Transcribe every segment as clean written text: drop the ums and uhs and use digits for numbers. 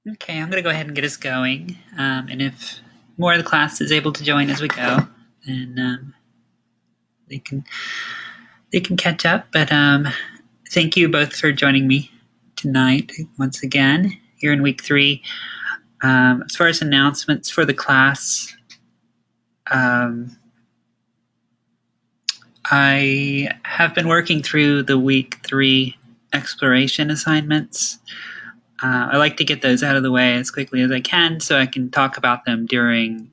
Okay, I'm going to go ahead and get us going. And if more of the class is able to join as we go, then they can catch up. But thank you both for joining me tonight once again here in week 3. As far as announcements for the class, I have been working through the week 3 exploration assignments. I like to get those out of the way as quickly as I can so I can talk about them during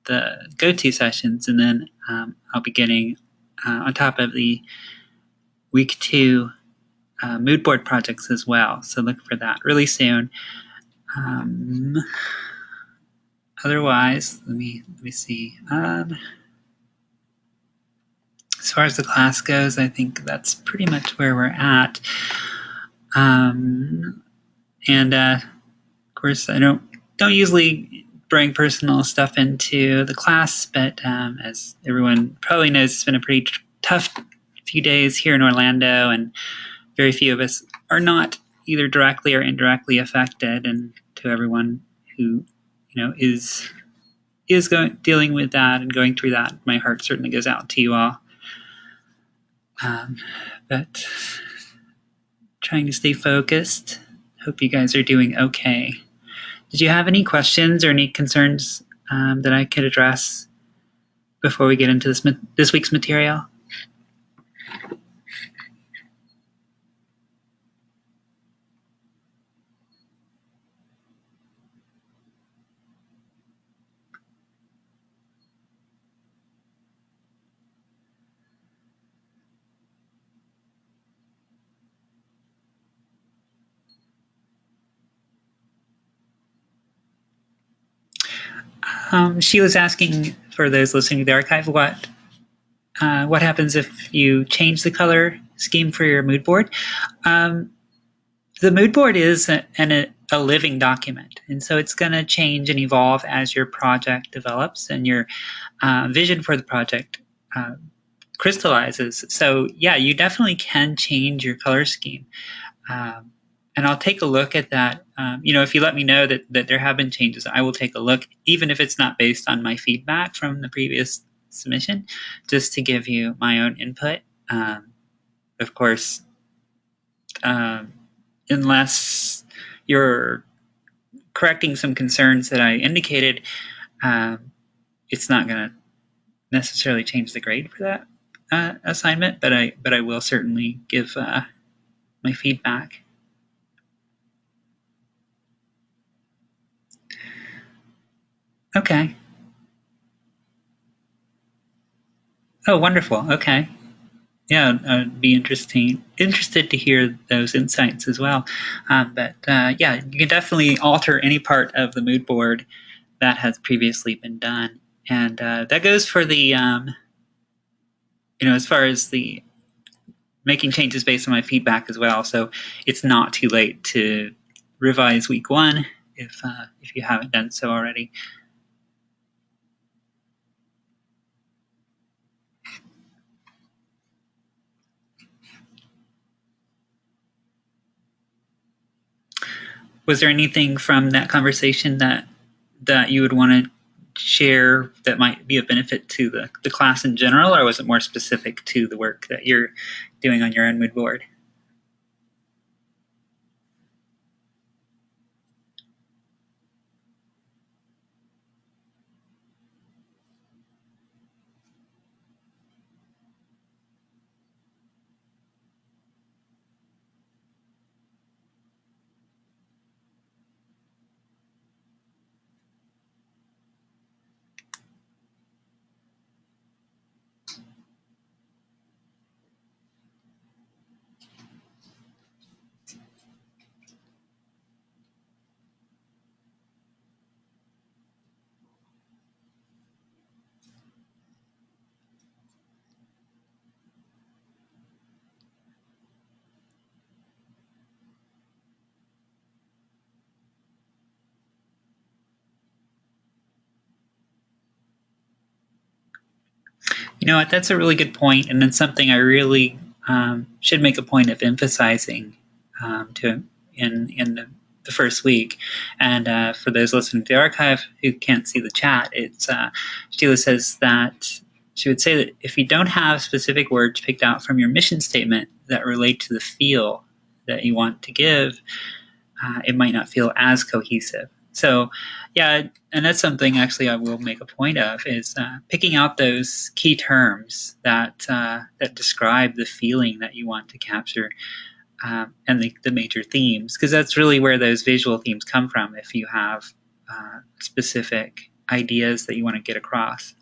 the go-to sessions, and then I'll be getting on top of the week 2 mood board projects as well. So look for that really soon. Otherwise, let me see. As far as the class goes, I think that's pretty much where we're at. And of course, I don't usually bring personal stuff into the class, but as everyone probably knows, it's been a pretty tough few days here in Orlando, and very few of us are not either directly or indirectly affected. And to everyone who is dealing with that and going through that, my heart certainly goes out to you all. But trying to stay focused. Hope you guys are doing okay. Did you have any questions or any concerns that I could address before we get into this week's material? She was asking, for those listening to the archive, what happens if you change the color scheme for your mood board? The mood board is a living document, and so it's going to change and evolve as your project develops and your vision for the project crystallizes. So yeah, you definitely can change your color scheme. And I'll take a look at that. If you let me know that there have been changes, I will take a look, even if it's not based on my feedback from the previous submission, just to give you my own input. Of course, unless you're correcting some concerns that I indicated, it's not going to necessarily change the grade for that assignment, but I will certainly give my feedback. Okay. Oh, wonderful. Okay. Yeah, I'd be interested to hear those insights as well. But yeah, you can definitely alter any part of the mood board that has previously been done. And that goes for the, as far as the making changes based on my feedback as well. So it's not too late to revise week 1 if you haven't done so already. Was there anything from that conversation that you would want to share that might be of benefit to the class in general, or was it more specific to the work that you're doing on your own mood board? You know what? That's a really good point, and it's something I really should make a point of emphasizing in the first week. And for those listening to the archive who can't see the chat, it's Sheila says that she would say that if you don't have specific words picked out from your mission statement that relate to the feel that you want to give, it might not feel as cohesive. So, yeah, and that's something actually I will make a point of, is picking out those key terms that that describe the feeling that you want to capture, and the major themes, because that's really where those visual themes come from if you have specific ideas that you want to get across.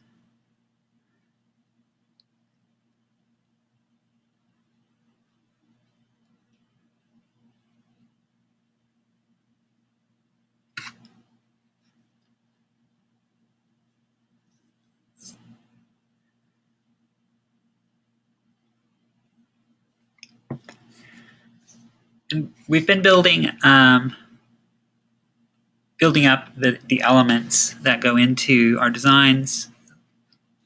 And we've been building up the elements that go into our designs,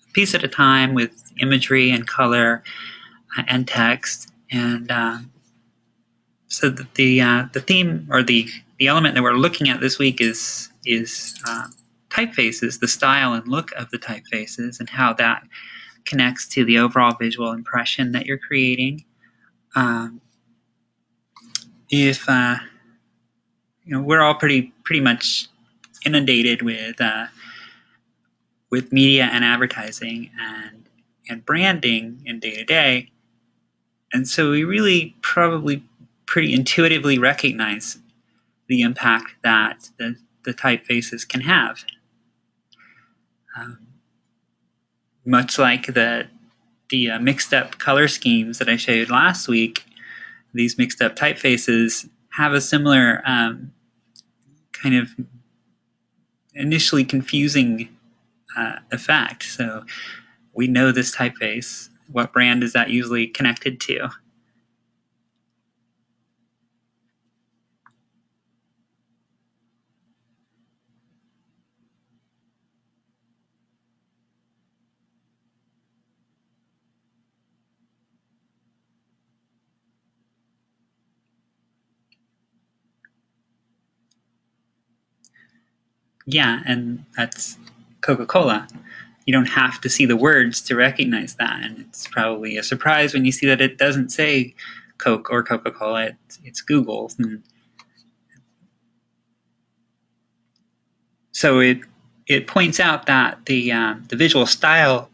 a piece at a time, with imagery and color and text. And so that the theme, or the element that we're looking at this week is typefaces, the style and look of the typefaces, and how that connects to the overall visual impression that you're creating. If we're all pretty much inundated with media and advertising and branding in day to day, and so we really probably pretty intuitively recognize the impact that the typefaces can have. Much like the mixed up color schemes that I showed last week, these mixed up typefaces have a similar kind of initially confusing effect. So we know this typeface. What brand is that usually connected to? Yeah, and that's Coca-Cola. You don't have to see the words to recognize that, and it's probably a surprise when you see that it doesn't say Coke or Coca-Cola, it's Google. And so it points out that the visual style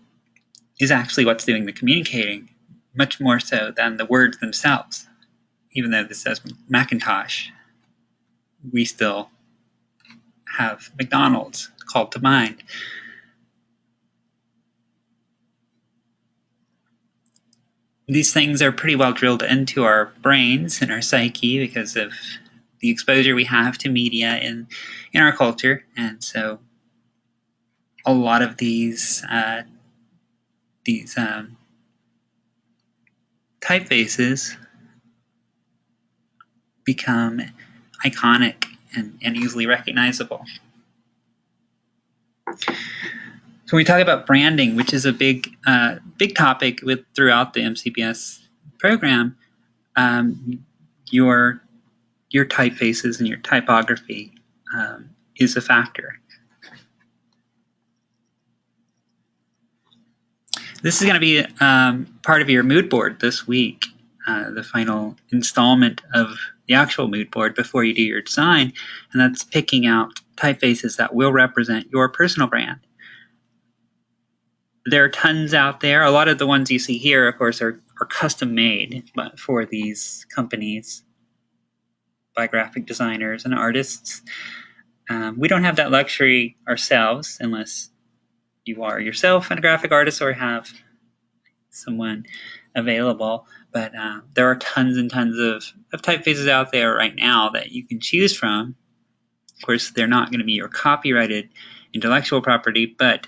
is actually what's doing the communicating, much more so than the words themselves. Even though this says Macintosh, we still have McDonald's called to mind. These things are pretty well drilled into our brains and our psyche because of the exposure we have to media in our culture, and so a lot of these typefaces become iconic and easily recognizable. So when we talk about branding, which is a big topic throughout the MCBS program, your typefaces and your typography is a factor. This is going to be part of your mood board this week, the final installment of the actual mood board before you do your design, and that's picking out typefaces that will represent your personal brand. There are tons out there. A lot of the ones you see here, of course, are custom made for these companies by graphic designers and artists. We don't have that luxury ourselves unless you are yourself a graphic artist or have someone available. But there are tons and tons of typefaces out there right now that you can choose from. Of course, they're not going to be your copyrighted intellectual property, but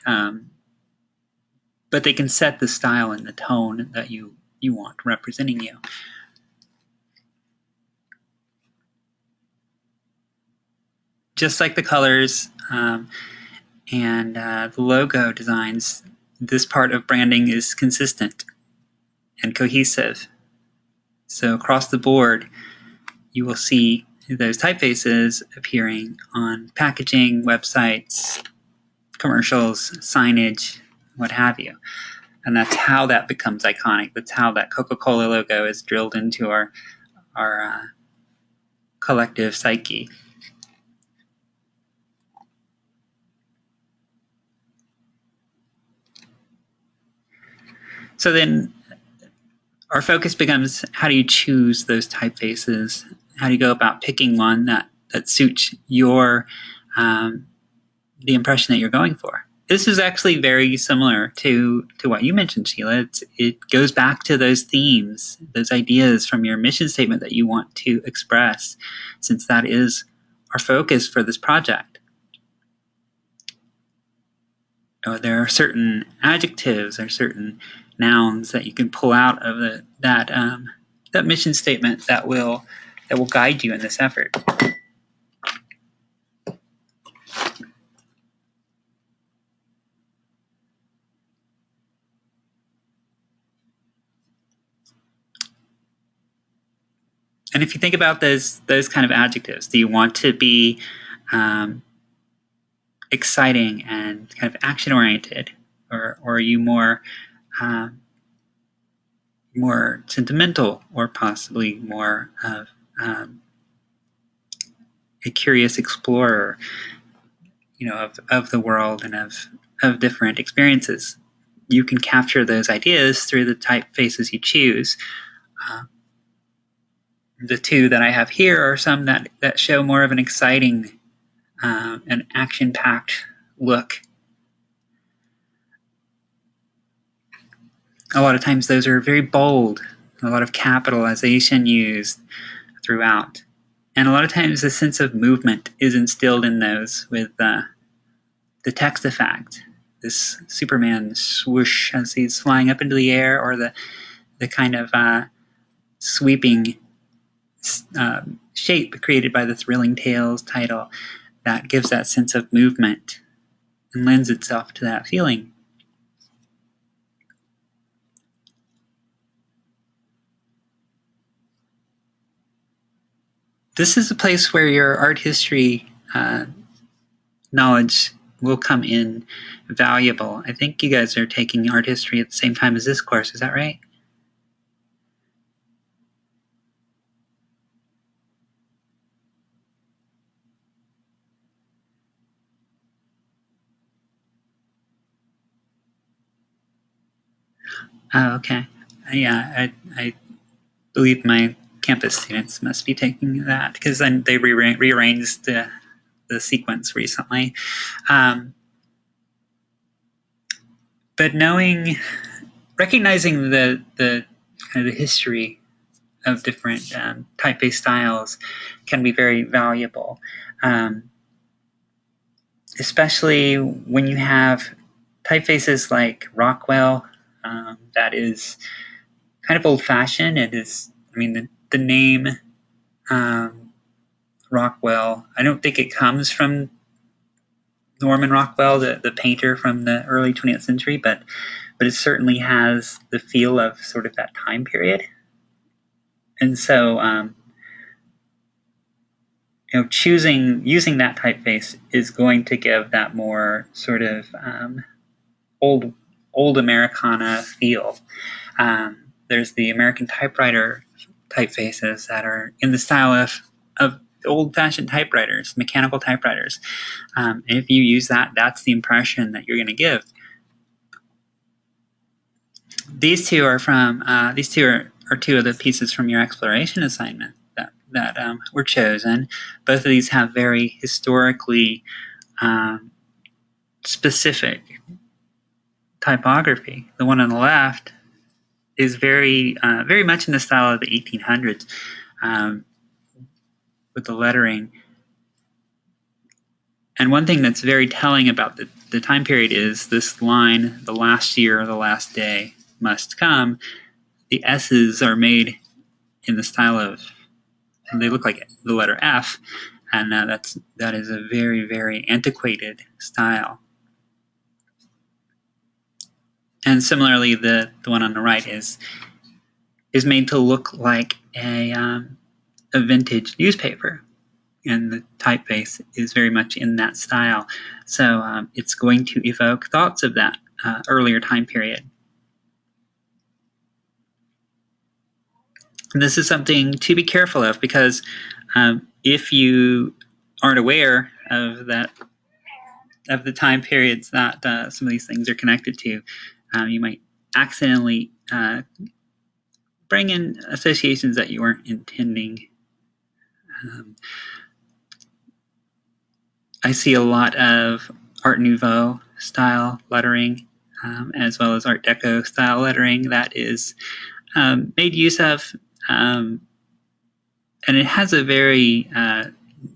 they can set the style and the tone that you want representing you. Just like the colors and the logo designs, this part of branding is consistent and cohesive. So across the board, you will see those typefaces appearing on packaging, websites, commercials, signage, what have you. And that's how that becomes iconic. That's how that Coca-Cola logo is drilled into our collective psyche. So then our focus becomes, how do you choose those typefaces? How do you go about picking one that suits your the impression that you're going for? This is actually very similar to what you mentioned, Sheila. It goes back to those themes, those ideas from your mission statement that you want to express, since that is our focus for this project. There are certain adjectives or certain nouns that you can pull out of that mission statement that will guide you in this effort. And if you think about those kind of adjectives, do you want to be exciting and kind of action-oriented, or are you more sentimental, or possibly more of a curious explorer, of the world and of different experiences? You can capture those ideas through the typefaces you choose. The two that I have here are some that show more of an exciting and action-packed look. A lot of times those are very bold, a lot of capitalization used throughout. And a lot of times a sense of movement is instilled in those with the text effect. This Superman swoosh as he's flying up into the air, or the kind of sweeping shape created by the Thrilling Tales title that gives that sense of movement and lends itself to that feeling. This is a place where your art history knowledge will come in valuable. I think you guys are taking art history at the same time as this course, is that right? Oh, okay. Yeah, I believe my campus students must be taking that, because then they rearranged the sequence recently. But recognizing the kind of the history of different typeface styles can be very valuable, especially when you have typefaces like Rockwell. That is kind of old-fashioned. It is, the name Rockwell, I don't think it comes from Norman Rockwell, the painter from the early 20th century, but it certainly has the feel of sort of that time period. And so, using that typeface is going to give that more sort of old Americana feel. There's the American typewriter typefaces that are in the style of old-fashioned typewriters, mechanical typewriters. And if you use that, that's the impression that you're going to give. These two are two of the pieces from your exploration assignment that were chosen. Both of these have very historically specific typography. The one on the left is very much in the style of the 1800s, with the lettering. And one thing that's very telling about the time period is this line, "the last year or the last day must come." The S's are made in the style of, they look like the letter F, and that is a very, very antiquated style. And similarly, the one on the right is made to look like a vintage newspaper. and the typeface is very much in that style. So it's going to evoke thoughts of that earlier time period. And this is something to be careful of, because if you aren't aware of that, of the time periods that some of these things are connected to, you might accidentally bring in associations that you weren't intending. I see a lot of Art Nouveau style lettering, as well as Art Deco style lettering that is made use of, and it has a very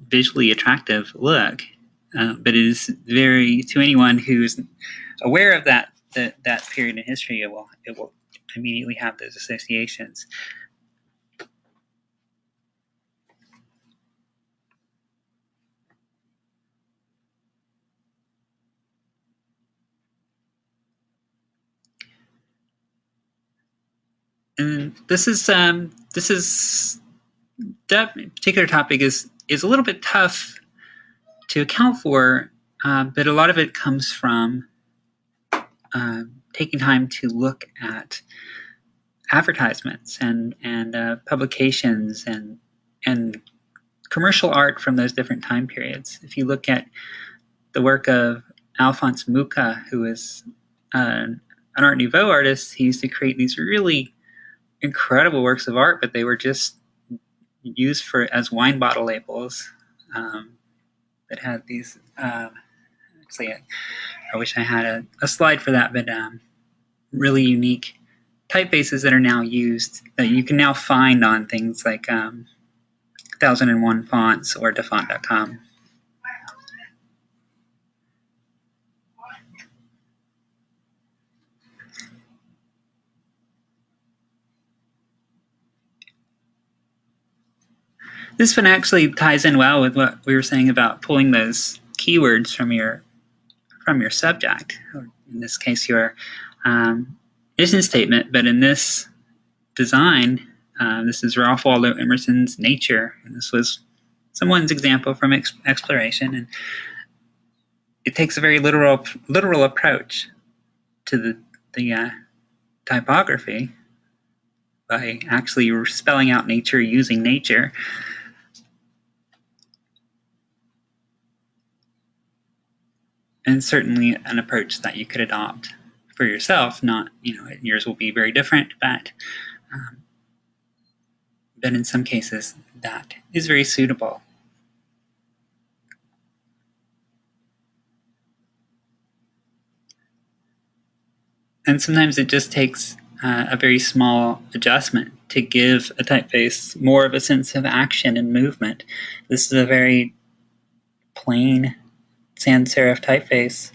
visually attractive look, but it is very, to anyone who's aware of that period in history, it will immediately have those associations. And that particular topic is a little bit tough to account for, but a lot of it comes from taking time to look at advertisements and publications and commercial art from those different time periods. If you look at the work of Alphonse Mucha, who is an Art Nouveau artist, he used to create these really incredible works of art, but they were just used as wine bottle labels that had these. Actually, I wish I had a slide for that, but really unique typefaces that are now used, that you can now find on things like 1001 Fonts or defont.com. This one actually ties in well with what we were saying about pulling those keywords from your subject, or in this case your mission statement. But in this design, this is Ralph Waldo Emerson's Nature, and this was someone's example from exploration, and it takes a very literal approach to the typography by actually spelling out nature using nature. And certainly an approach that you could adopt for yourself. Not, yours will be very different, but in some cases that is very suitable. And sometimes it just takes a very small adjustment to give a typeface more of a sense of action and movement. This is a very plain sans serif typeface,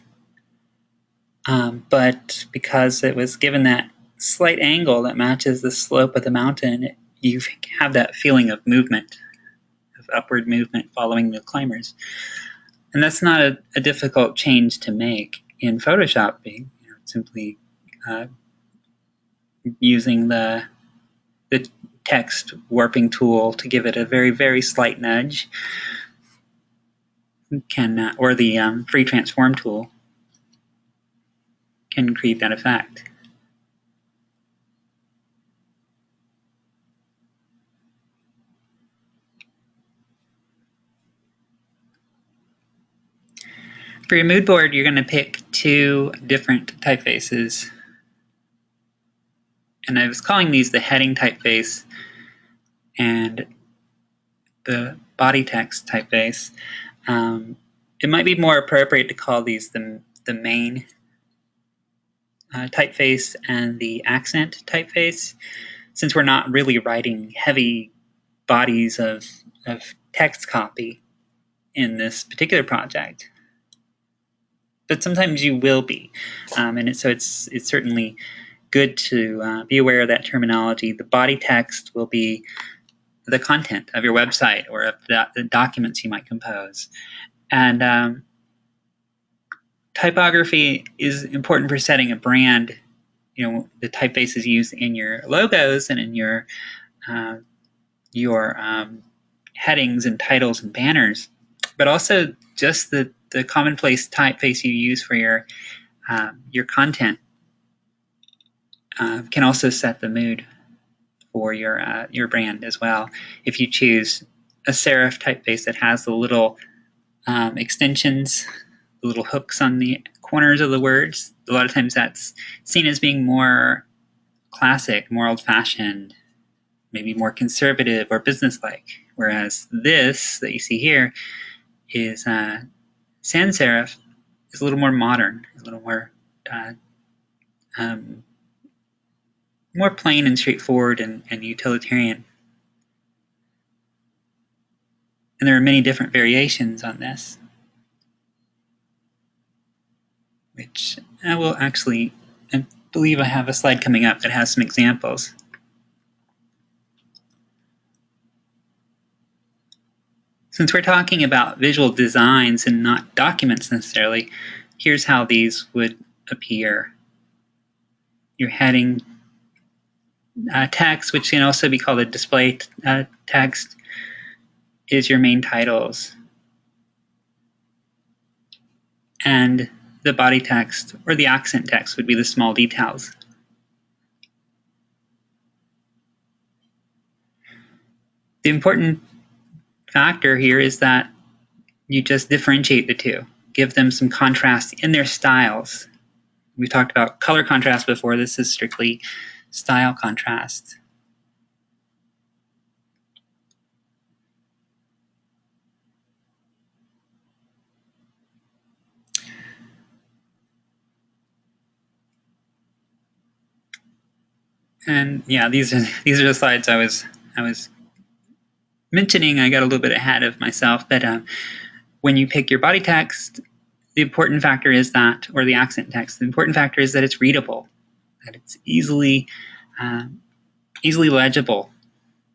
but because it was given that slight angle that matches the slope of the mountain, you have that feeling of movement, of upward movement following the climbers. And that's not a difficult change to make in Photoshop, simply using the text warping tool to give it a very, very slight nudge, or the free transform tool can create that effect. For your mood board, you're going to pick two different typefaces. And I was calling these the heading typeface and the body text typeface. It might be more appropriate to call these the main typeface and the accent typeface, since we're not really writing heavy bodies of text copy in this particular project. But sometimes you will be, so it's certainly good to be aware of that terminology. The body text will be the content of your website or of the documents you might compose. And typography is important for setting a brand. The typeface is used in your logos and in your headings and titles and banners, but also just the commonplace typeface you use for your content can also set the mood for your brand as well. If you choose a serif typeface that has the little extensions, the little hooks on the corners of the words, a lot of times that's seen as being more classic, more old-fashioned, maybe more conservative or business-like. Whereas this that you see here is sans serif, is a little more modern, a little more more plain and straightforward and utilitarian. And there are many different variations on this, which I will actually, I believe I have a slide coming up that has some examples. Since we're talking about visual designs and not documents necessarily, here's how these would appear. Your heading text, which can also be called a display text, is your main titles. And the body text or the accent text would be the small details. The important factor here is that you just differentiate the two, give them some contrast in their styles. We talked about color contrast before. This is strictly style contrast. And yeah, these are the slides I was mentioning. I got a little bit ahead of myself, but when you pick your body text, the important factor is that, or the accent text, the important factor is that it's readable, that it's easily legible.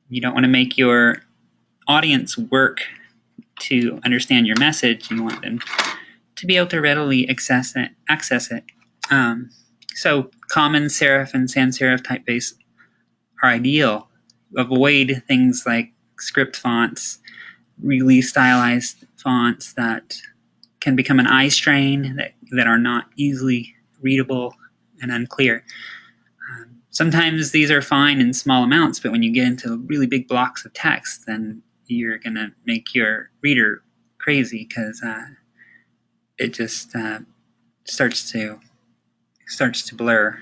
You don't want to make your audience work to understand your message. You want them to be able to readily access it. So common serif and sans serif typeface are ideal. Avoid things like script fonts, really stylized fonts that can become an eye strain, that are not easily readable and unclear. Sometimes these are fine in small amounts, but when you get into really big blocks of text, then you're going to make your reader crazy because it just starts to blur.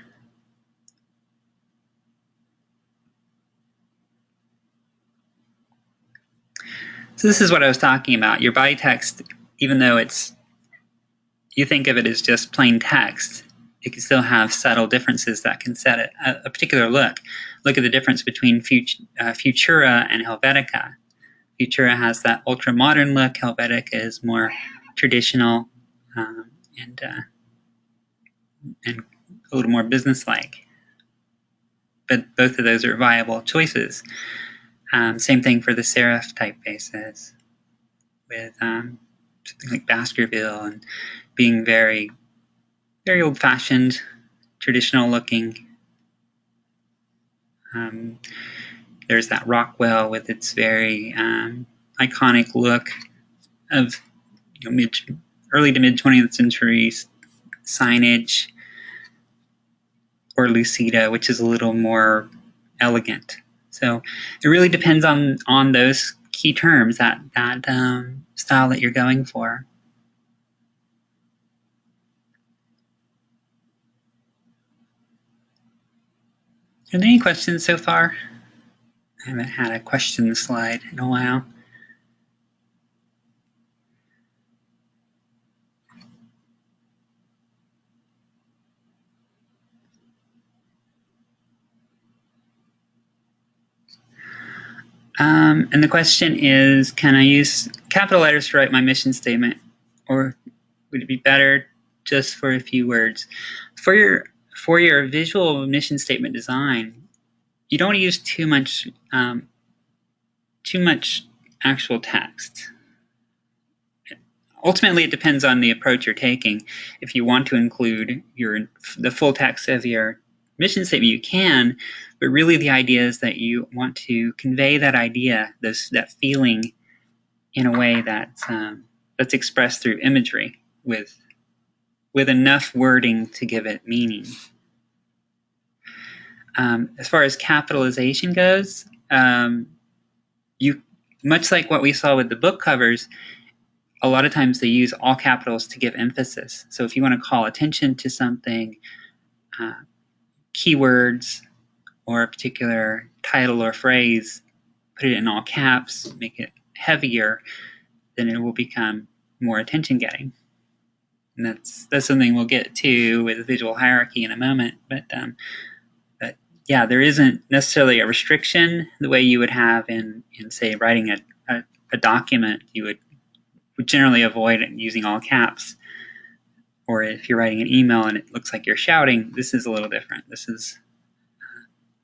So this is what I was talking about. Your body text, even though you think of it as just plain text, it can still have subtle differences that can set it a particular look. Look at the difference between Futura and Helvetica. Futura has that ultra-modern look. Helvetica is more traditional and a little more business-like. But both of those are viable choices. Same thing for the serif typefaces, with something like Baskerville and being very, very old-fashioned, traditional-looking. There's that Rockwell with its very iconic look of early to mid-20th century signage, or Lucida, which is a little more elegant. So it really depends on those key terms, that style that you're going for. Are there any questions so far? I haven't had a question slide in a while. And the question is, can I use capital letters to write my mission statement, or would it be better just for a few words? For your visual mission statement design, you don't want to use too much actual text. Ultimately, it depends on the approach you're taking. If you want to include the full text of your mission statement, you can, but really the idea is that you want to convey that idea, that feeling, in a way that's expressed through imagery with enough wording to give it meaning. As far as capitalization goes, you, much like what we saw with the book covers, a lot of times they use all capitals to give emphasis. So if you want to call attention to something, keywords, or a particular title or phrase, put it in all caps, make it heavier, then it will become more attention-getting. And that's something we'll get to with visual hierarchy in a moment. But yeah, there isn't necessarily a restriction the way you would have in say, writing a document. You would generally avoid using all caps. Or if you're writing an email and it looks like you're shouting, this is a little different. This is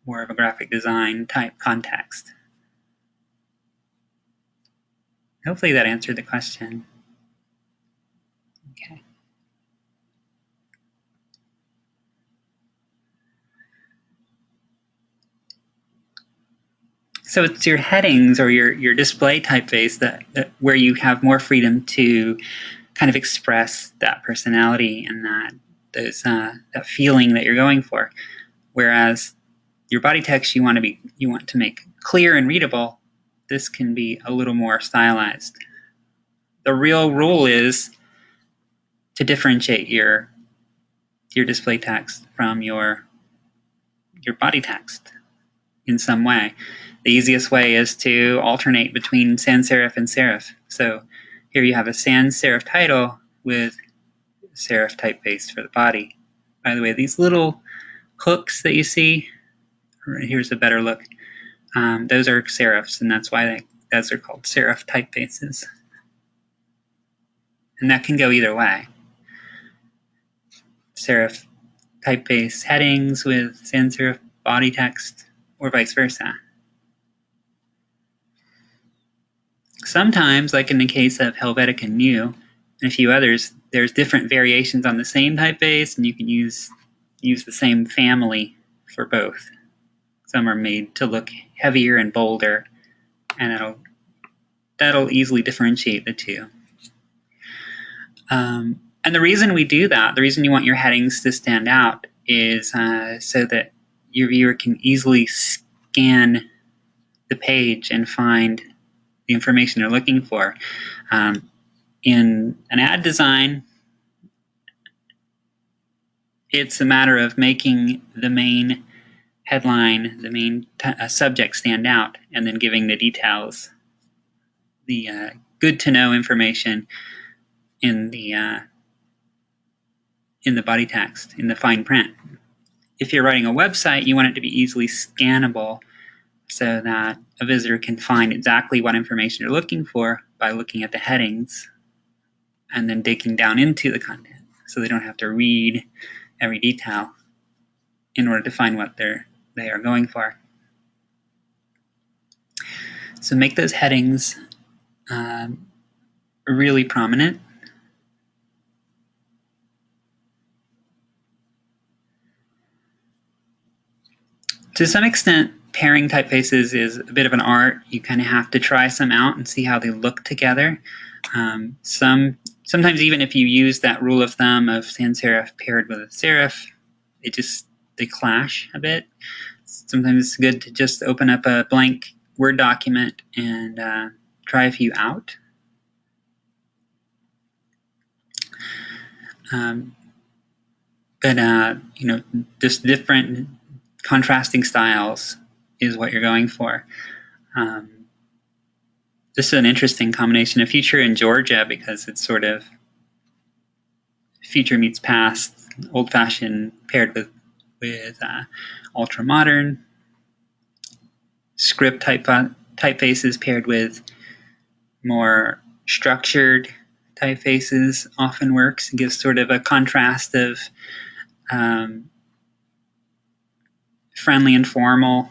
more of a graphic design type context. Hopefully that answered the question. Okay. So it's your headings or your display typeface that where you have more freedom to kind of express that personality and that feeling that you're going for. Whereas your body text you want to make clear and readable, this can be a little more stylized. The real rule is to differentiate your display text from your body text in some way. The easiest way is to alternate between sans serif and serif. So here you have a sans serif title with serif typeface for the body. By the way, these little hooks that you see, here's a better look, those are serifs, and that's why those are called serif typefaces. And that can go either way. Serif typeface headings with sans serif body text, or vice versa. Sometimes, like in the case of Helvetica New and a few others, there's different variations on the same typeface, and you can use the same family for both. Some are made to look heavier and bolder, and that'll easily differentiate the two. And the reason we do that, the reason you want your headings to stand out, is so that your viewer can easily scan the page and find the information they're looking for. In an ad design, it's a matter of making the main headline, the main subject stand out, and then giving the details, the good-to-know information in the body text, in the fine print. If you're writing a website, you want it to be easily scannable so that a visitor can find exactly what information you're looking for by looking at the headings and then digging down into the content, so they don't have to read every detail in order to find what they are going for. So make those headings really prominent. To some extent, pairing typefaces is a bit of an art. You kind of have to try some out and see how they look together. Sometimes even if you use that rule of thumb of sans serif paired with a serif, they clash a bit. Sometimes it's good to just open up a blank Word document and try a few out. Just different contrasting styles is what you're going for. This is an interesting combination of future and Georgia, because it's sort of future meets past, old-fashioned paired with ultra-modern. Script typefaces paired with more structured typefaces often works. It gives sort of a contrast of friendly and formal.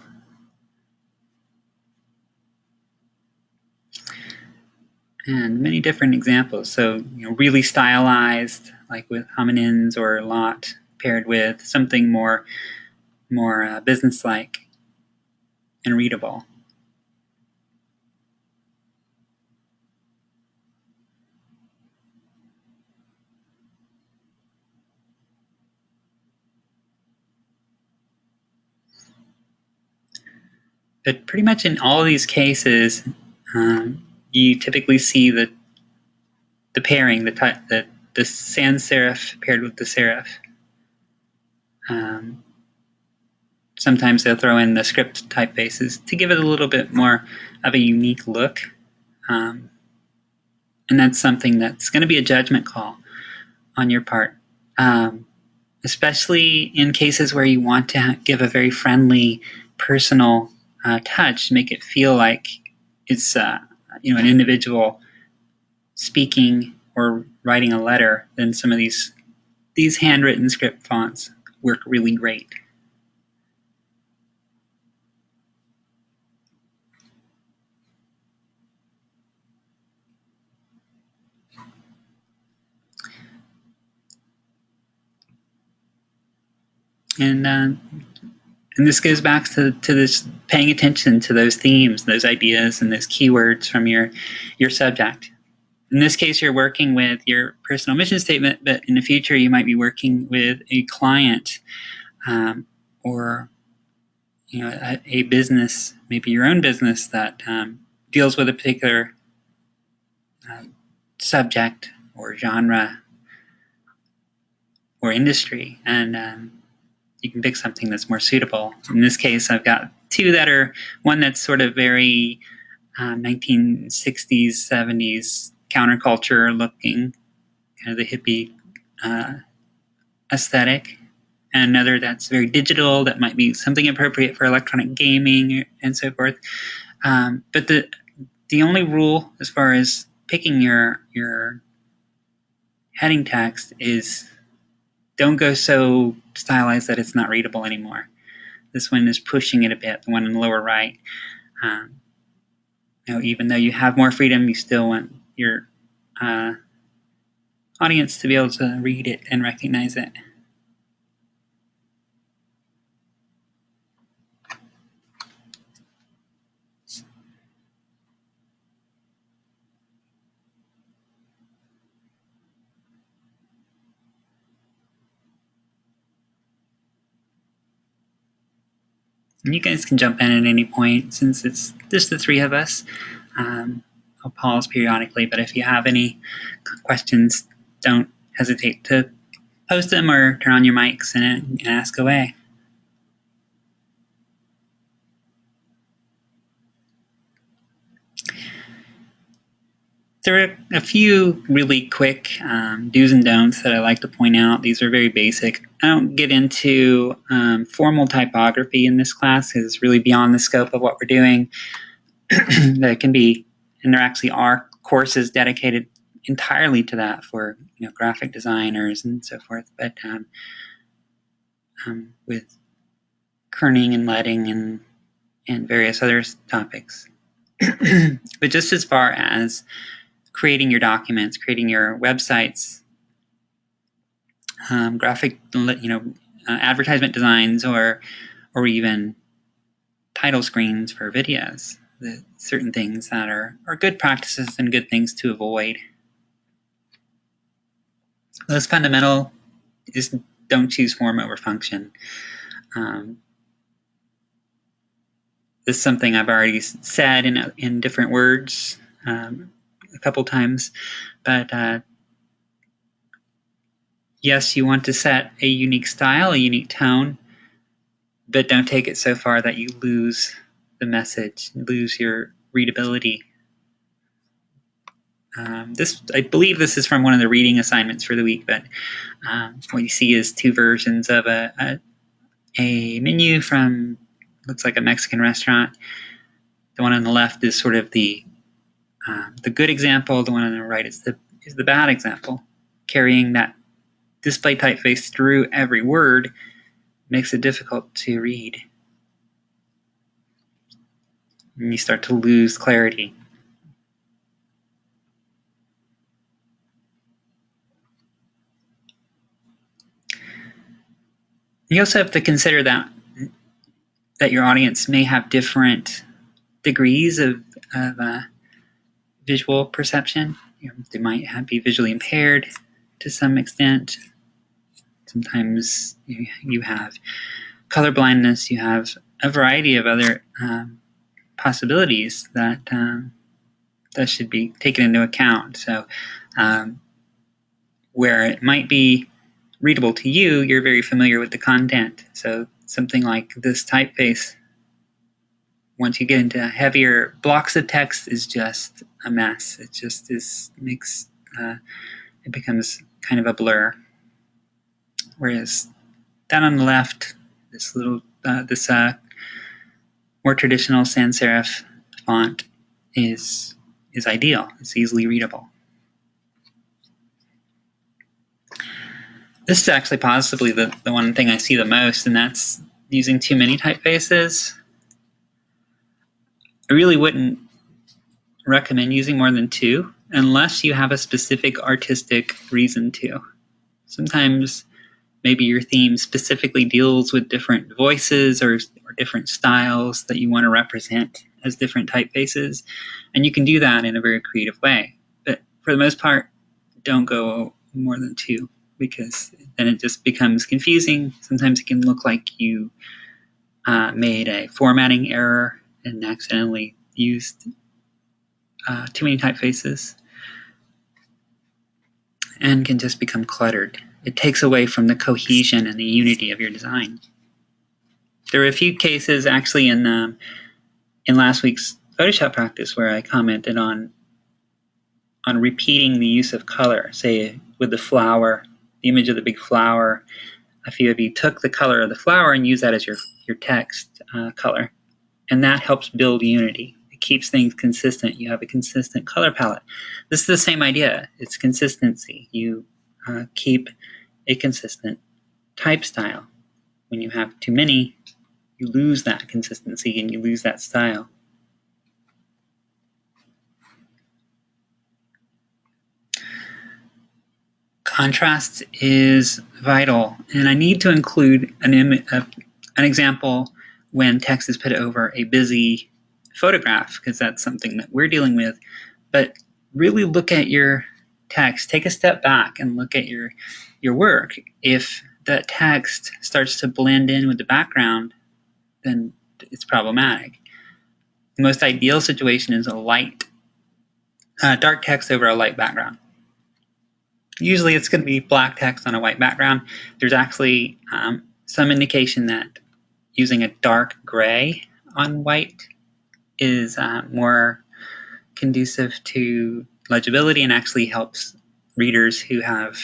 And many different examples. So, really stylized, like with hominins or a lot, paired with something more more businesslike and readable. But pretty much in all of these cases, you typically see the pairing, the sans serif paired with the serif. Sometimes they'll throw in the script typefaces to give it a little bit more of a unique look. And that's something that's going to be a judgment call on your part, especially in cases where you want to give a very friendly, personal touch, make it feel like it's an individual speaking or writing a letter. Then some of these handwritten script fonts work really great. And this goes back to this paying attention to those themes, those ideas, and those keywords from your subject. In this case, you're working with your personal mission statement, but in the future, you might be working with a client or a business, maybe your own business that deals with a particular subject or genre or industry, and you can pick something that's more suitable. In this case, I've got two that are, one that's sort of very 1960s, 70s counterculture looking, kind of the hippie aesthetic, and another that's very digital, that might be something appropriate for electronic gaming and so forth. But the only rule as far as picking your heading text is don't go so stylized that it's not readable anymore. This one is pushing it a bit, the one in the lower right. Even though you have more freedom, you still want your audience to be able to read it and recognize it. And you guys can jump in at any point since it's just the three of us. I'll pause periodically, but if you have any questions, don't hesitate to post them or turn on your mics and ask away. There are a few really quick do's and don'ts that I like to point out. These are very basic. I don't get into formal typography in this class because it's really beyond the scope of what we're doing. There can be, and there actually are, courses dedicated entirely to that for graphic designers and so forth. But with kerning and leading and various other topics. But just as far as creating your documents, creating your websites, graphic, advertisement designs, or even title screens for videos, certain things that are good practices and good things to avoid. Those fundamental is don't choose form over function. This is something I've already said in different words a couple times, but yes, you want to set a unique style, a unique tone, but don't take it so far that you lose the message, lose your readability. I believe this is from one of the reading assignments for the week, but what you see is two versions of a menu from, looks like a Mexican restaurant. The one on the left is sort of the good example. The one on the right is the bad example. Carrying that display typeface through every word makes it difficult to read. And you start to lose clarity. You also have to consider that that your audience may have different degrees of visual perception. They might be visually impaired to some extent. Sometimes you have color blindness. You have a variety of other possibilities that that should be taken into account. So where it might be readable to you, you're very familiar with the content. So something like this typeface, once you get into heavier blocks of text, is just a mess. It just it becomes kind of a blur. Whereas down on the left, this more traditional sans serif font is ideal. It's easily readable. This is actually possibly the one thing I see the most, and that's using too many typefaces. I really wouldn't recommend using more than 2 unless you have a specific artistic reason to. Sometimes maybe your theme specifically deals with different voices or different styles that you want to represent as different typefaces, and you can do that in a very creative way. But for the most part, don't go more than 2, because then it just becomes confusing. Sometimes it can look like you made a formatting error and accidentally used too many typefaces, and can just become cluttered. It takes away from the cohesion and the unity of your design. There were a few cases actually in last week's Photoshop practice where I commented on repeating the use of color. Say with the flower, the image of the big flower, a few of you took the color of the flower and used that as your text color, and that helps build unity. It keeps things consistent. You have a consistent color palette. This is the same idea. It's consistency. You keep a consistent type style. When you have too many, you lose that consistency and you lose that style. Contrast is vital, and I need to include an example when text is put over a busy photograph, because that's something that we're dealing with. But really look at your text. Take a step back and look at your work. If that text starts to blend in with the background, then it's problematic. The most ideal situation is a light, dark text over a light background. Usually it's going to be black text on a white background. There's actually some indication that using a dark gray on white is more conducive to legibility and actually helps readers who have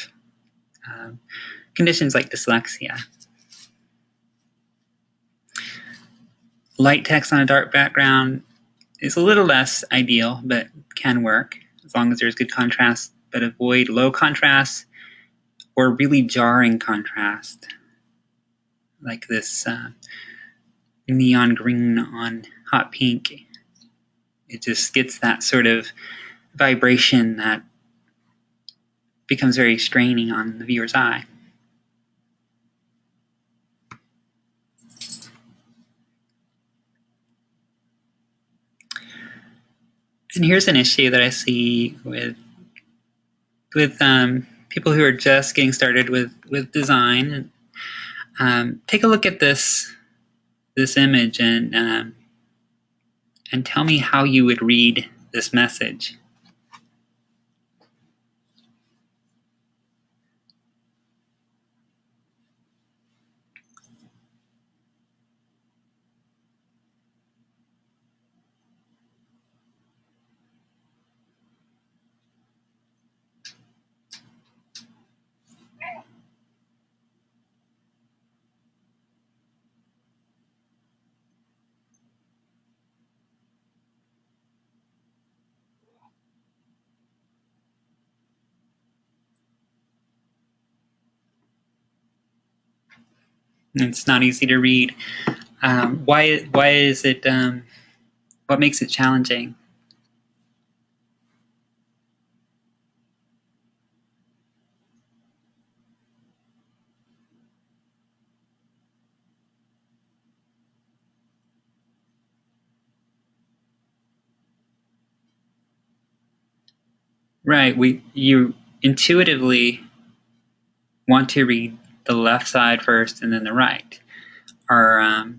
conditions like dyslexia. Light text on a dark background is a little less ideal, but can work as long as there's good contrast. But avoid low contrast or really jarring contrast, like this neon green on hot pink. It just gets that sort of vibration that becomes very straining on the viewer's eye. And here's an issue that I see with people who are just getting started with design. Take a look at this image and tell me how you would read this message. It's not easy to read. Why is it? What makes it challenging? Right. You intuitively want to read the left side first and then the right. Our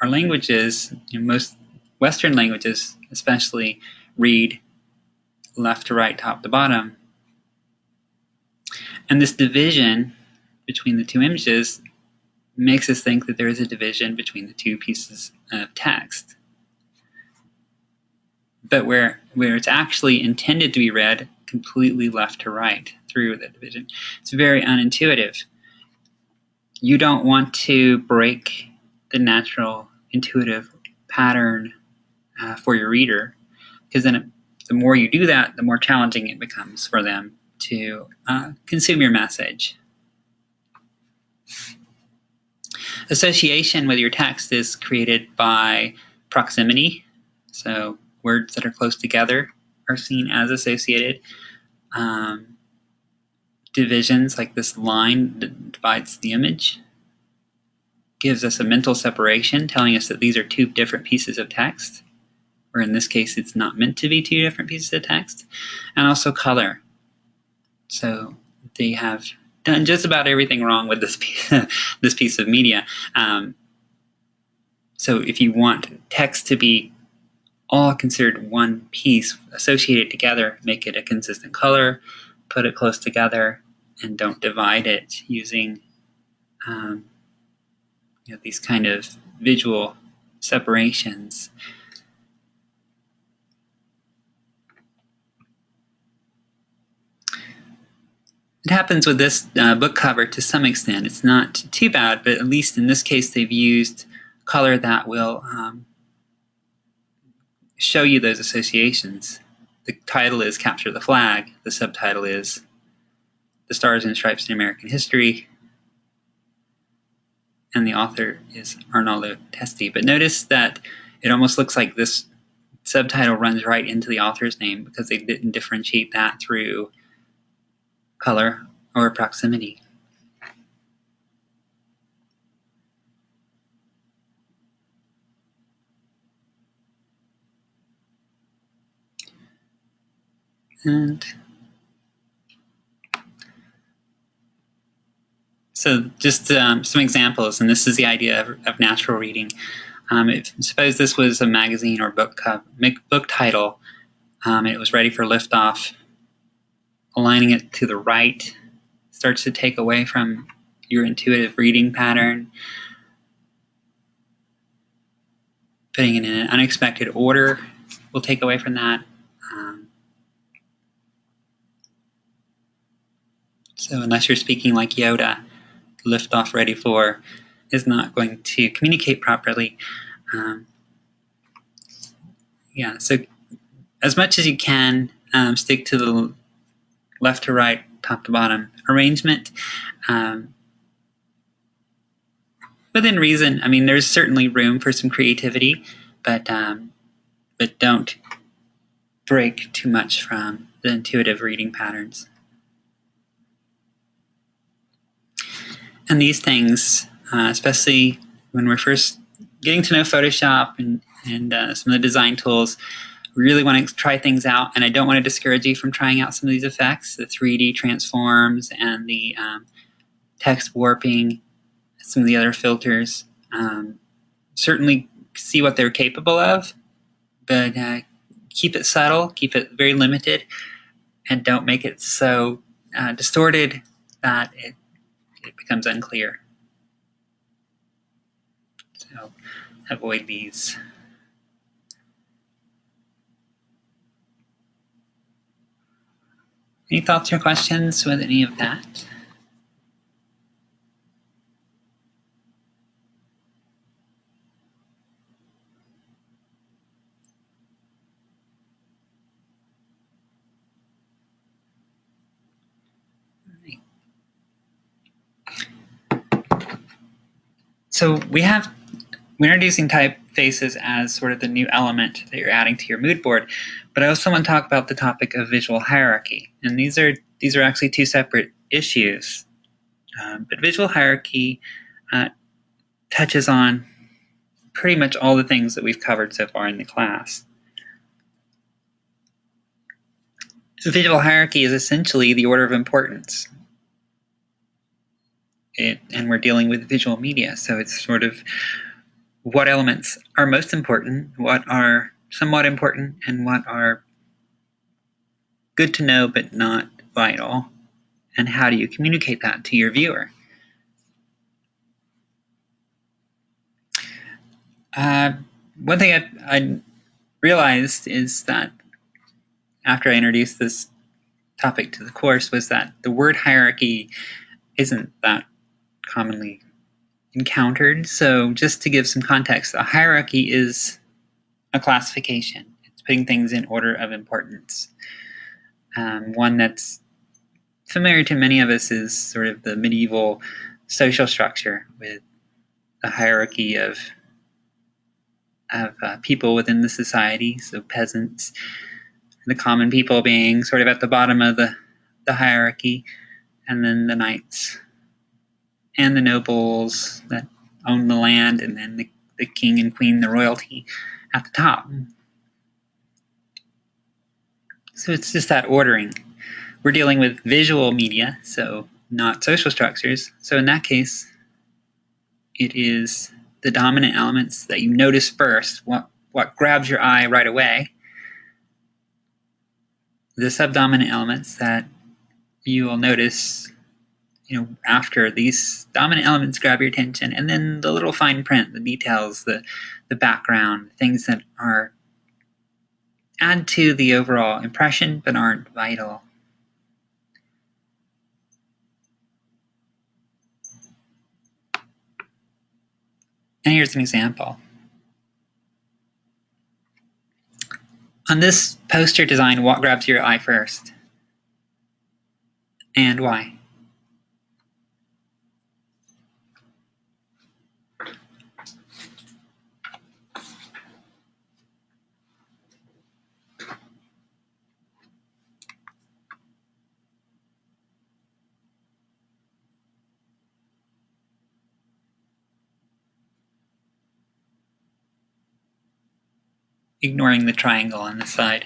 languages, most Western languages especially, read left to right, top to bottom. And this division between the two images makes us think that there is a division between the two pieces of text. But where it's actually intended to be read completely left to right through the division, it's very unintuitive. You don't want to break the natural intuitive pattern for your reader, because then the more you do that, the more challenging it becomes for them to consume your message. Association with your text is created by proximity. So words that are close together are seen as associated. Divisions, like this line that divides the image, gives us a mental separation, telling us that these are two different pieces of text, or in this case, it's not meant to be two different pieces of text. And also color. So they have done just about everything wrong with this piece of media. So if you want text to be all considered one piece associated together, make it a consistent color, put it close together, and don't divide it using these kind of visual separations. It happens with this book cover to some extent. It's not too bad, but at least in this case, they've used color that will show you those associations. The title is Capture the Flag. The subtitle is The Stars and Stripes in American History. And the author is Arnaldo Testi. But notice that it almost looks like this subtitle runs right into the author's name because they didn't differentiate that through color or proximity. And so just some examples, and this is the idea of natural reading. Suppose this was a magazine or book title. It was ready for liftoff. Aligning it to the right starts to take away from your intuitive reading pattern. Putting it in an unexpected order will take away from that. So unless you're speaking like Yoda, liftoff ready for is not going to communicate properly. So as much as you can, stick to the left to right, top to bottom arrangement. Within reason, I mean, there's certainly room for some creativity, but don't break too much from the intuitive reading patterns. And these things, especially when we're first getting to know Photoshop and some of the design tools, we really want to try things out. And I don't want to discourage you from trying out some of these effects, the 3D transforms and the text warping, some of the other filters. Certainly see what they're capable of, but keep it subtle, keep it very limited, and don't make it so distorted that it becomes unclear. So avoid these. Any thoughts or questions with any of that? So we're introducing typefaces as sort of the new element that you're adding to your mood board, but I also want to talk about the topic of visual hierarchy, and these are actually two separate issues. But visual hierarchy touches on pretty much all the things that we've covered so far in the class. So visual hierarchy is essentially the order of importance. And we're dealing with visual media, so it's sort of what elements are most important, what are somewhat important, and what are good to know but not vital, and how do you communicate that to your viewer. One thing I realized is that after I introduced this topic to the course was that the word hierarchy isn't that commonly encountered. So just to give some context, a hierarchy is a classification. It's putting things in order of importance. One that's familiar to many of us is sort of the medieval social structure with a hierarchy of people within the society, so peasants, the common people being sort of at the bottom of the hierarchy, and then the knights and the nobles that own the land, and then the king and queen, the royalty, at the top. So it's just that ordering. We're dealing with visual media, so not social structures. So in that case, it is the dominant elements that you notice first, what grabs your eye right away, the subdominant elements that you will notice, after these dominant elements grab your attention, and then the little fine print, the details, the background, things that add to the overall impression but aren't vital. And here's an example. On this poster design, what grabs your eye first? And why? Ignoring the triangle on the side.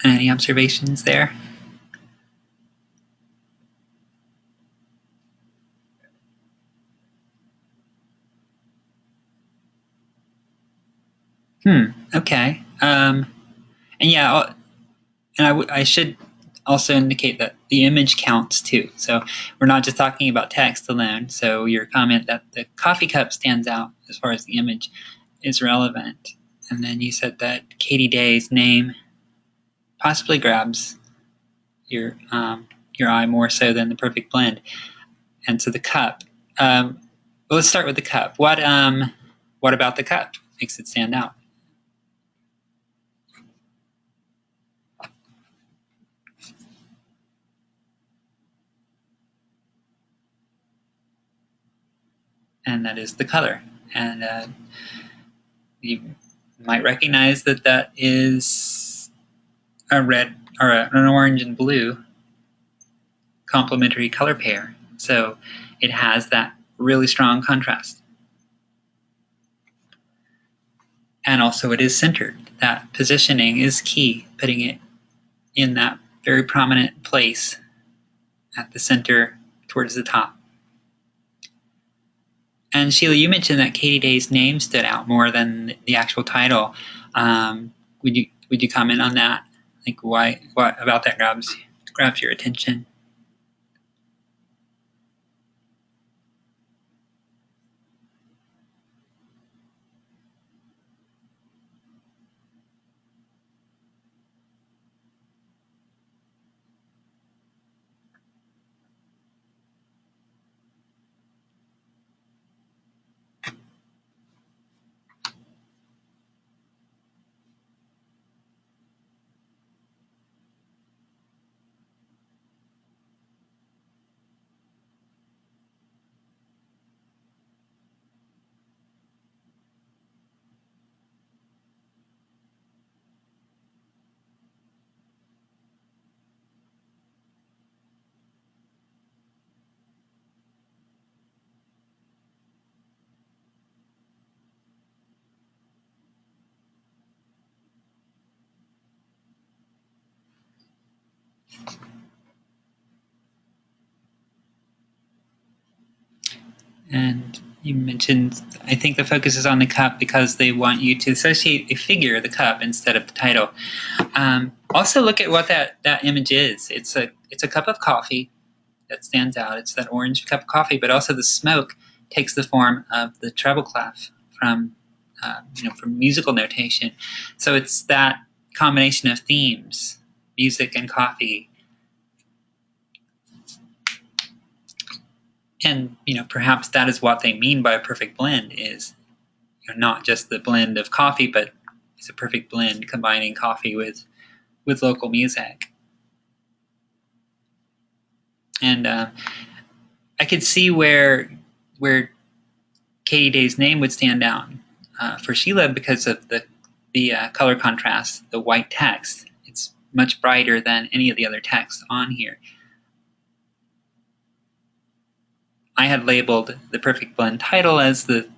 Any observations there? Okay. And yeah, and I should also indicate that the image counts too. So we're not just talking about text alone. So your comment that the coffee cup stands out as far as the image is relevant. And then you said that Katie Day's name possibly grabs your eye more so than the perfect blend. And so the cup. Well, let's start with the cup. What about the cup makes it stand out? And that is the color. And you might recognize that is a red or an orange and blue complementary color pair. So it has that really strong contrast. And also it is centered. That positioning is key, putting it in that very prominent place at the center towards the top. And Sheila, you mentioned that Katie Day's name stood out more than the actual title. Would you comment on that? Like what about that grabs your attention? And you mentioned, I think the focus is on the cup because they want you to associate a figure, the cup, instead of the title. Also look at what that image is. It's a cup of coffee that stands out. It's that orange cup of coffee, but also the smoke takes the form of the treble clef from from musical notation. So it's that combination of themes, music and coffee. And perhaps that is what they mean by a perfect blend, is not just the blend of coffee, but it's a perfect blend combining coffee with local music. And I could see where Katie Day's name would stand out for Sheila because of the color contrast, the white text. It's much brighter than any of the other text on here. I had labeled the perfect blend title as the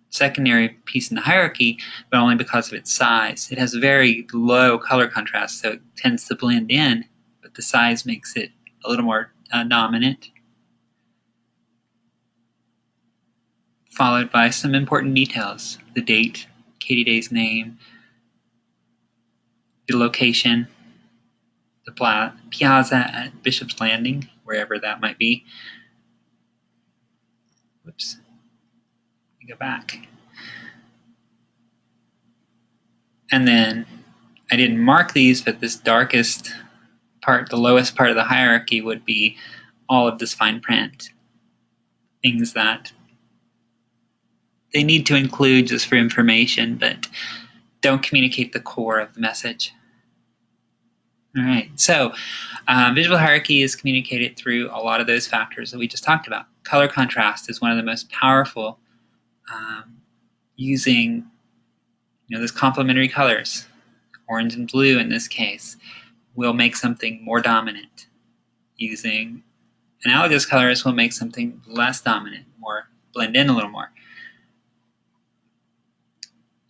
secondary piece in the hierarchy, but only because of its size. It has a very low color contrast, so it tends to blend in, but the size makes it a little more dominant. Followed by some important details: the date, Katie Day's name, the location, the piazza at Bishop's Landing, wherever that might be. Whoops. Let me go back. And then I didn't mark these, but this darkest part, the lowest part of the hierarchy, would be all of this fine print. Things that they need to include just for information, but don't communicate the core of the message. All right, so visual hierarchy is communicated through a lot of those factors that we just talked about. Color contrast is one of the most powerful, using those complementary colors, orange and blue in this case, will make something more dominant. Using analogous colors will make something less dominant, more blend in a little more.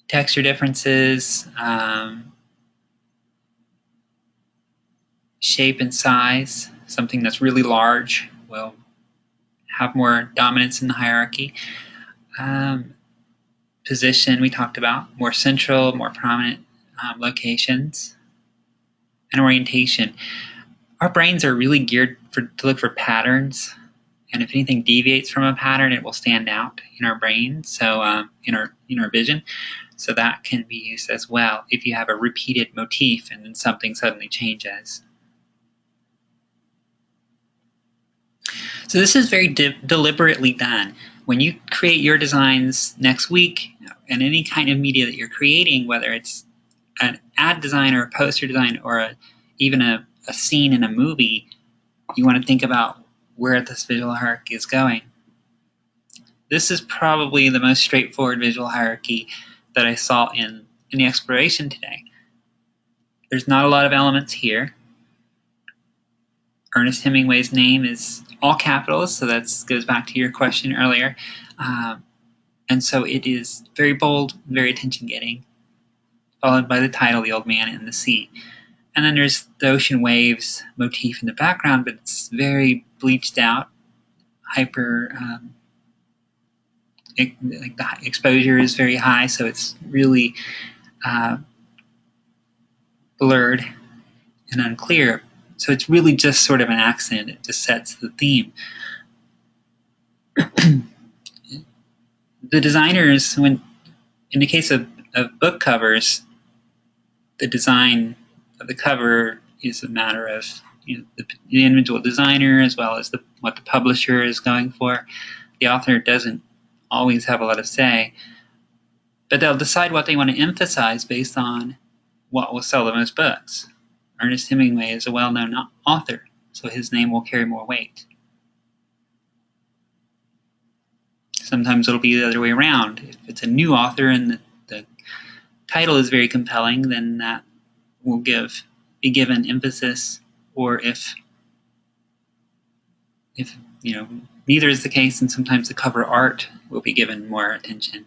Texture differences, shape and size. Something that's really large will have more dominance in the hierarchy. Position, we talked about, more central, more prominent locations. And orientation. Our brains are really geared to look for patterns, and if anything deviates from a pattern, it will stand out in our brain, so in our vision. So that can be used as well if you have a repeated motif and then something suddenly changes. So this is very deliberately done. When you create your designs next week, and any kind of media that you're creating, whether it's an ad design or a poster design or even a scene in a movie, you want to think about where this visual hierarchy is going. This is probably the most straightforward visual hierarchy that I saw in the exploration today. There's not a lot of elements here. Ernest Hemingway's name is all capitals, so that goes back to your question earlier. And so it is very bold, very attention-getting, followed by the title, The Old Man and the Sea. And then there's the ocean waves motif in the background, but it's very bleached out, hyper, like the exposure is very high, so it's really blurred and unclear. So it's really just sort of an accent. It just sets the theme. The designers, in the case of book covers, the design of the cover is a matter of the individual designer as well as what the publisher is going for. The author doesn't always have a lot of say, but they'll decide what they want to emphasize based on what will sell the most books. Ernest Hemingway is a well-known author, so his name will carry more weight. Sometimes it'll be the other way around. If it's a new author and the title is very compelling, then that will be given emphasis, or if neither is the case, and sometimes the cover art will be given more attention.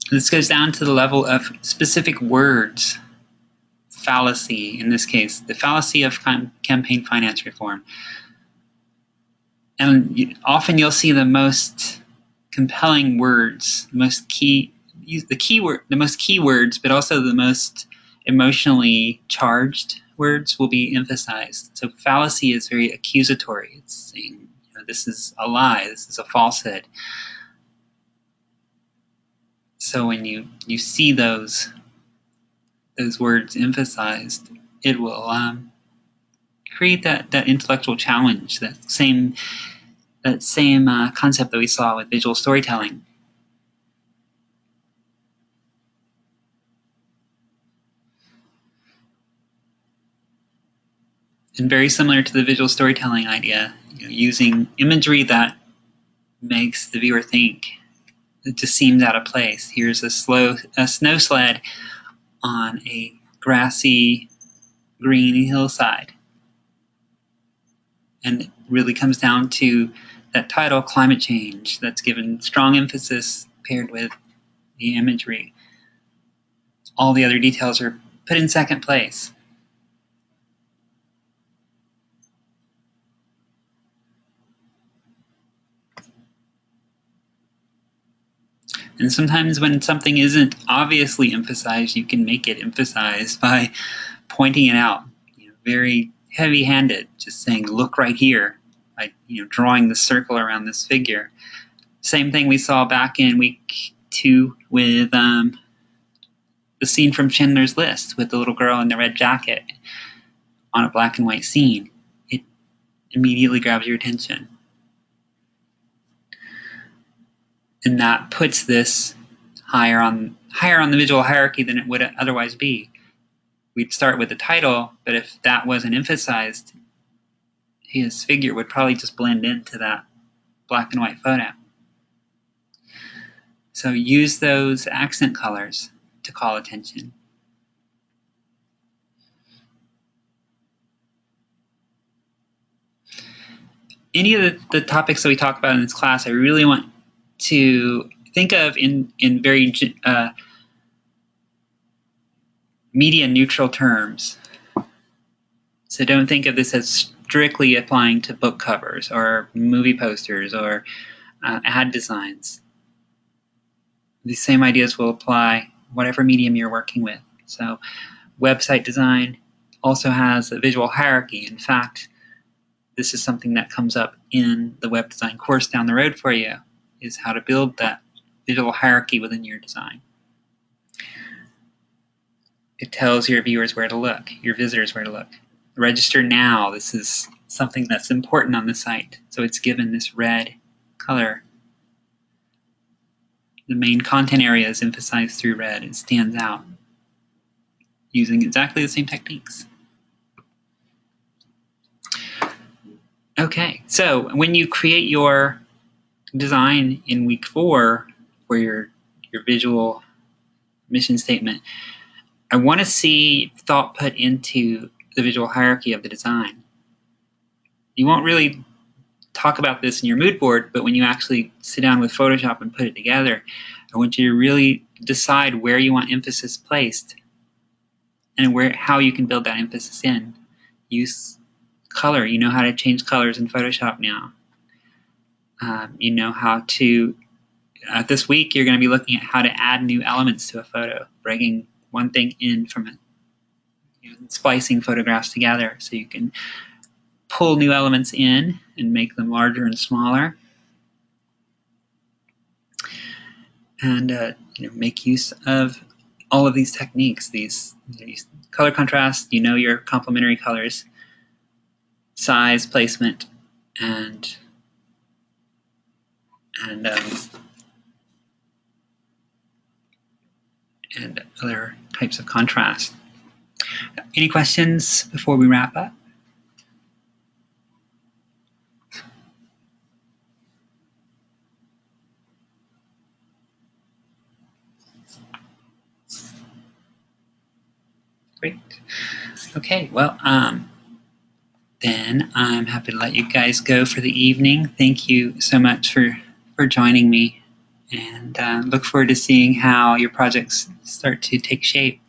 This goes down to the level of specific words fallacy, in this case, the fallacy of campaign finance reform. And often you'll see the most compelling words, the most keywords, but also the most emotionally charged words will be emphasized. So fallacy is very accusatory. It's saying, this is a lie, this is a falsehood. So when you see those words emphasized, it will create that intellectual challenge, that same concept that we saw with visual storytelling. And very similar to the visual storytelling idea, using imagery that makes the viewer think. It just seems out of place. Here's a snow sled on a grassy, green hillside. And it really comes down to that title, climate change, that's given strong emphasis paired with the imagery. All the other details are put in second place. And sometimes when something isn't obviously emphasized, you can make it emphasized by pointing it out. Very heavy-handed, just saying, look right here, by drawing the circle around this figure. Same thing we saw back in week 2 with the scene from Schindler's List with the little girl in the red jacket on a black and white scene. It immediately grabs your attention. And that puts this higher on the visual hierarchy than it would otherwise be. We'd start with the title, but if that wasn't emphasized, his figure would probably just blend into that black and white photo. So use those accent colors to call attention. Any of the topics that we talk about in this class, I really want to think of in very media neutral terms. So don't think of this as strictly applying to book covers or movie posters or ad designs. These same ideas will apply whatever medium you're working with. So website design also has a visual hierarchy. In fact, this is something that comes up in the web design course down the road for you, is how to build that visual hierarchy within your design. It tells your viewers where to look, your visitors where to look. Register now. This is something that's important on the site. So it's given this red color. The main content area is emphasized through red. It stands out using exactly the same techniques. Okay, so when you create your design in week 4 for your visual mission statement, I want to see thought put into the visual hierarchy of the design. You won't really talk about this in your mood board, but when you actually sit down with Photoshop and put it together, I want you to really decide where you want emphasis placed and how you can build that emphasis in. Use color. You know how to change colors in Photoshop now. You know how to, this week you're going to be looking at how to add new elements to a photo, bringing one thing in from it, splicing photographs together so you can pull new elements in and make them larger and smaller. And make use of all of these techniques, these color contrast, your complementary colors, size, placement, and other types of contrast. Any questions before we wrap up? Great. Okay, well, then I'm happy to let you guys go for the evening. Thank you so much for joining me, and look forward to seeing how your projects start to take shape.